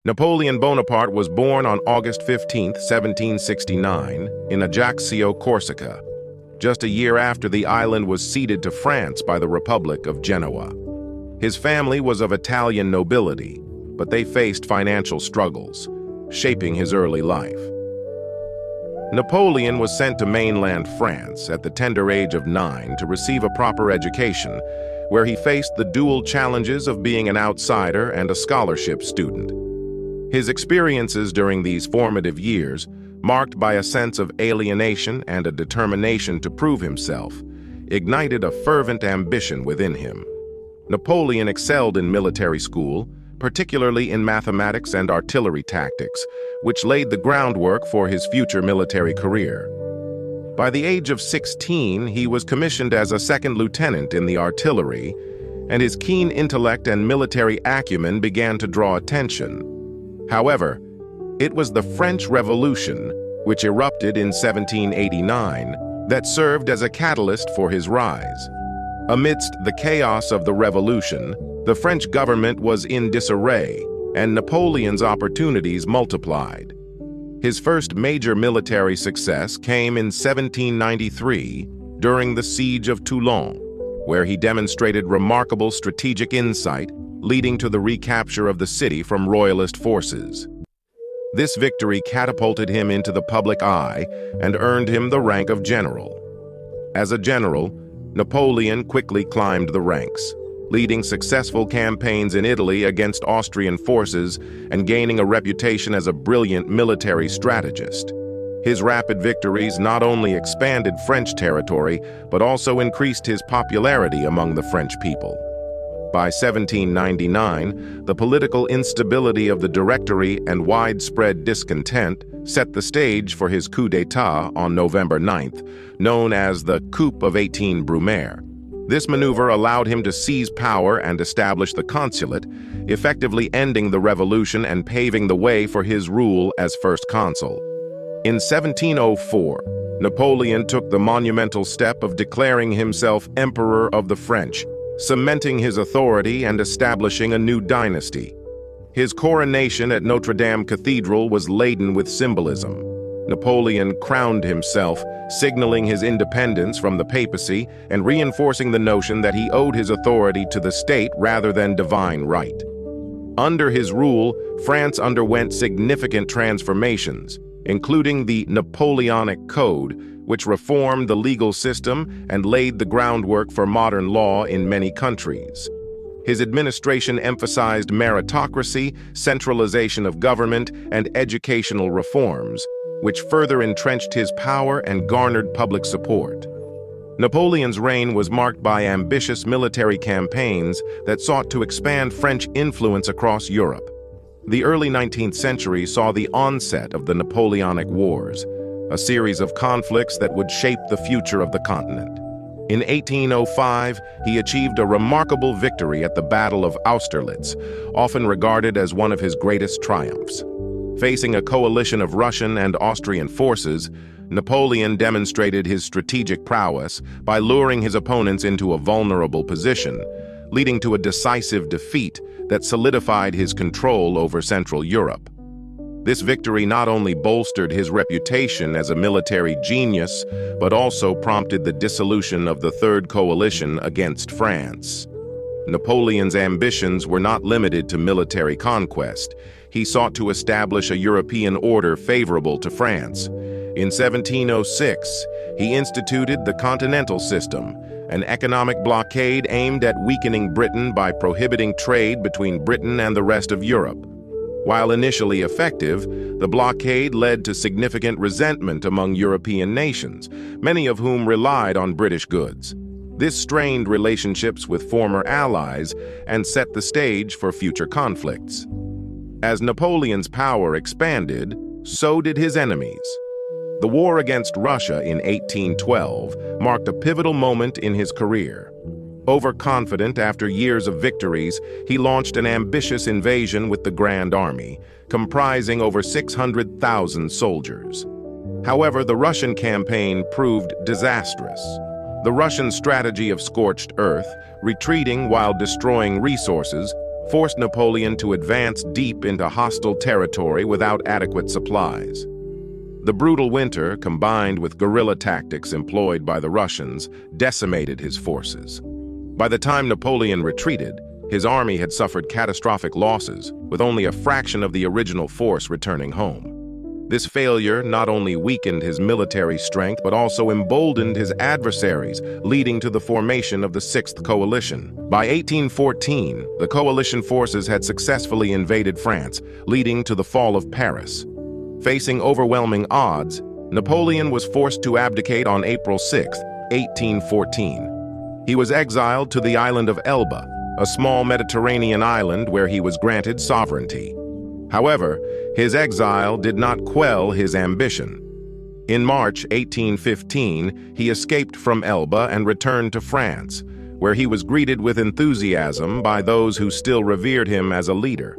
Napoleon Bonaparte was born on August 15, 1769, in Ajaccio, Corsica, just a year after the island was ceded to France by the Republic of Genoa. His family was of Italian nobility, but they faced financial struggles, shaping his early life. Napoleon was sent to mainland France at the tender age of 9 to receive a proper education, where he faced the dual challenges of being an outsider and a scholarship student. His experiences during these formative years, marked by a sense of alienation and a determination to prove himself, ignited a fervent ambition within him. Napoleon excelled in military school, particularly in mathematics and artillery tactics, which laid the groundwork for his future military career. By the age of 16, he was commissioned as a second lieutenant in the artillery, and his keen intellect and military acumen began to draw attention. However, it was the French Revolution, which erupted in 1789, that served as a catalyst for his rise. Amidst the chaos of the revolution, the French government was in disarray, and Napoleon's opportunities multiplied. His first major military success came in 1793 during the Siege of Toulon, where he demonstrated remarkable strategic insight, leading to the recapture of the city from royalist forces. This victory catapulted him into the public eye and earned him the rank of general. As a general, Napoleon quickly climbed the ranks, leading successful campaigns in Italy against Austrian forces and gaining a reputation as a brilliant military strategist. His rapid victories not only expanded French territory, but also increased his popularity among the French people. By 1799, the political instability of the Directory and widespread discontent set the stage for his coup d'état on November 9th, known as the Coup of 18 Brumaire. This maneuver allowed him to seize power and establish the consulate, effectively ending the revolution and paving the way for his rule as first consul. In 1704, Napoleon took the monumental step of declaring himself Emperor of the French, cementing his authority and establishing a new dynasty. His coronation at Notre Dame Cathedral was laden with symbolism. Napoleon crowned himself, signaling his independence from the papacy and reinforcing the notion that he owed his authority to the state rather than divine right. Under his rule, France underwent significant transformations, including the Napoleonic Code, which reformed the legal system and laid the groundwork for modern law in many countries. His administration emphasized meritocracy, centralization of government, and educational reforms, which further entrenched his power and garnered public support. Napoleon's reign was marked by ambitious military campaigns that sought to expand French influence across Europe. The early 19th century saw the onset of the Napoleonic Wars, a series of conflicts that would shape the future of the continent. In 1805, he achieved a remarkable victory at the Battle of Austerlitz, often regarded as one of his greatest triumphs. Facing a coalition of Russian and Austrian forces, Napoleon demonstrated his strategic prowess by luring his opponents into a vulnerable position, leading to a decisive defeat that solidified his control over Central Europe. This victory not only bolstered his reputation as a military genius, but also prompted the dissolution of the Third Coalition against France. Napoleon's ambitions were not limited to military conquest. He sought to establish a European order favorable to France. In 1706, he instituted the Continental System, an economic blockade aimed at weakening Britain by prohibiting trade between Britain and the rest of Europe. While initially effective, the blockade led to significant resentment among European nations, many of whom relied on British goods. This strained relationships with former allies and set the stage for future conflicts. As Napoleon's power expanded, so did his enemies. The war against Russia in 1812 marked a pivotal moment in his career. Overconfident after years of victories, he launched an ambitious invasion with the Grand Army, comprising over 600,000 soldiers. However, the Russian campaign proved disastrous. The Russian strategy of scorched earth, retreating while destroying resources, forced Napoleon to advance deep into hostile territory without adequate supplies. The brutal winter, combined with guerrilla tactics employed by the Russians, decimated his forces. By the time Napoleon retreated, his army had suffered catastrophic losses, with only a fraction of the original force returning home. This failure not only weakened his military strength but also emboldened his adversaries, leading to the formation of the Sixth Coalition. By 1814, the coalition forces had successfully invaded France, leading to the fall of Paris. Facing overwhelming odds, Napoleon was forced to abdicate on April 6, 1814. He was exiled to the island of Elba, a small Mediterranean island where he was granted sovereignty. However, his exile did not quell his ambition. In March 1815, he escaped from Elba and returned to France, where he was greeted with enthusiasm by those who still revered him as a leader.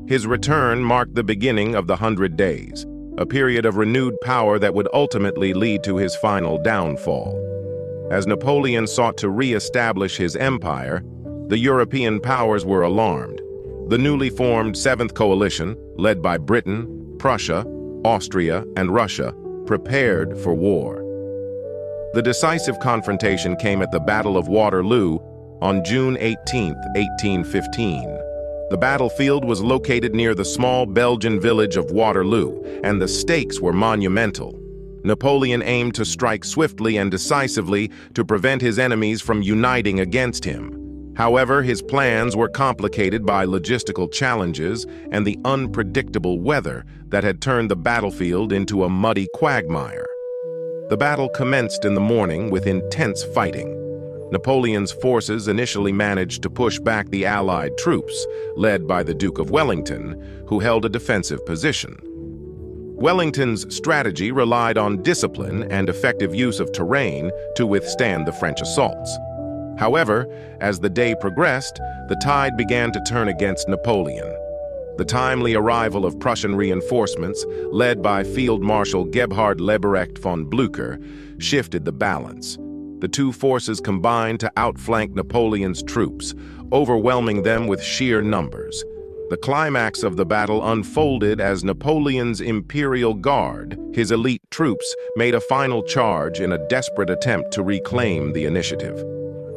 His return marked the beginning of the 100 Days, a period of renewed power that would ultimately lead to his final downfall. As Napoleon sought to re-establish his empire, the European powers were alarmed. The newly formed Seventh Coalition, led by Britain, Prussia, Austria, and Russia, prepared for war. The decisive confrontation came at the Battle of Waterloo on June 18, 1815. The battlefield was located near the small Belgian village of Waterloo, and the stakes were monumental. Napoleon aimed to strike swiftly and decisively to prevent his enemies from uniting against him. However, his plans were complicated by logistical challenges and the unpredictable weather that had turned the battlefield into a muddy quagmire. The battle commenced in the morning with intense fighting. Napoleon's forces initially managed to push back the Allied troops, led by the Duke of Wellington, who held a defensive position. Wellington's strategy relied on discipline and effective use of terrain to withstand the French assaults. However, as the day progressed, the tide began to turn against Napoleon. The timely arrival of Prussian reinforcements, led by Field Marshal Gebhard Leberecht von Blücher, shifted the balance. The two forces combined to outflank Napoleon's troops, overwhelming them with sheer numbers. The climax of the battle unfolded as Napoleon's Imperial Guard, his elite troops, made a final charge in a desperate attempt to reclaim the initiative.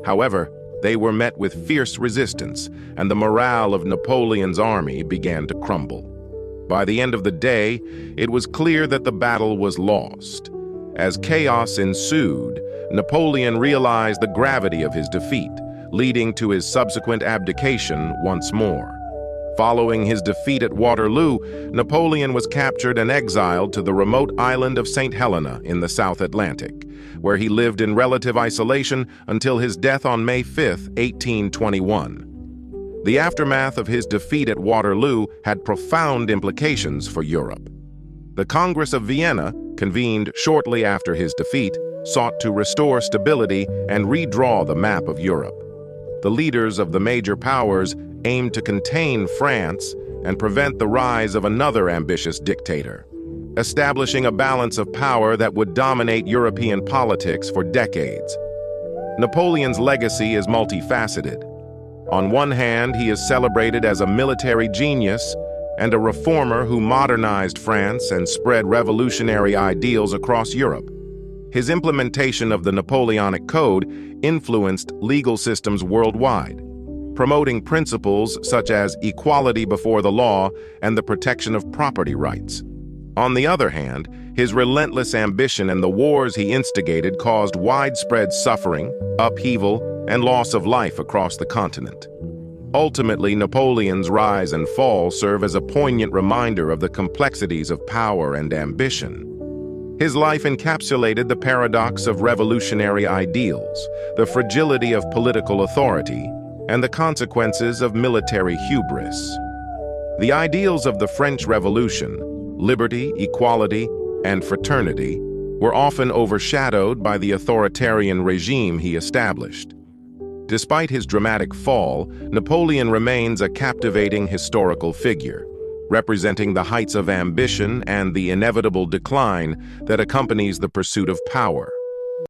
However, they were met with fierce resistance, and the morale of Napoleon's army began to crumble. By the end of the day, it was clear that the battle was lost. As chaos ensued, Napoleon realized the gravity of his defeat, leading to his subsequent abdication once more. Following his defeat at Waterloo, Napoleon was captured and exiled to the remote island of St. Helena in the South Atlantic, where he lived in relative isolation until his death on May 5, 1821. The aftermath of his defeat at Waterloo had profound implications for Europe. The Congress of Vienna, convened shortly after his defeat, sought to restore stability and redraw the map of Europe. The leaders of the major powers aimed to contain France and prevent the rise of another ambitious dictator, establishing a balance of power that would dominate European politics for decades. Napoleon's legacy is multifaceted. On one hand, he is celebrated as a military genius and a reformer who modernized France and spread revolutionary ideals across Europe. His implementation of the Napoleonic Code influenced legal systems worldwide, promoting principles such as equality before the law and the protection of property rights. On the other hand, his relentless ambition and the wars he instigated caused widespread suffering, upheaval, and loss of life across the continent. Ultimately, Napoleon's rise and fall serve as a poignant reminder of the complexities of power and ambition. His life encapsulated the paradox of revolutionary ideals, the fragility of political authority, and the consequences of military hubris. The ideals of the French Revolution, liberty, equality, and fraternity, were often overshadowed by the authoritarian regime he established. Despite his dramatic fall, Napoleon remains a captivating historical figure, representing the heights of ambition and the inevitable decline that accompanies the pursuit of power.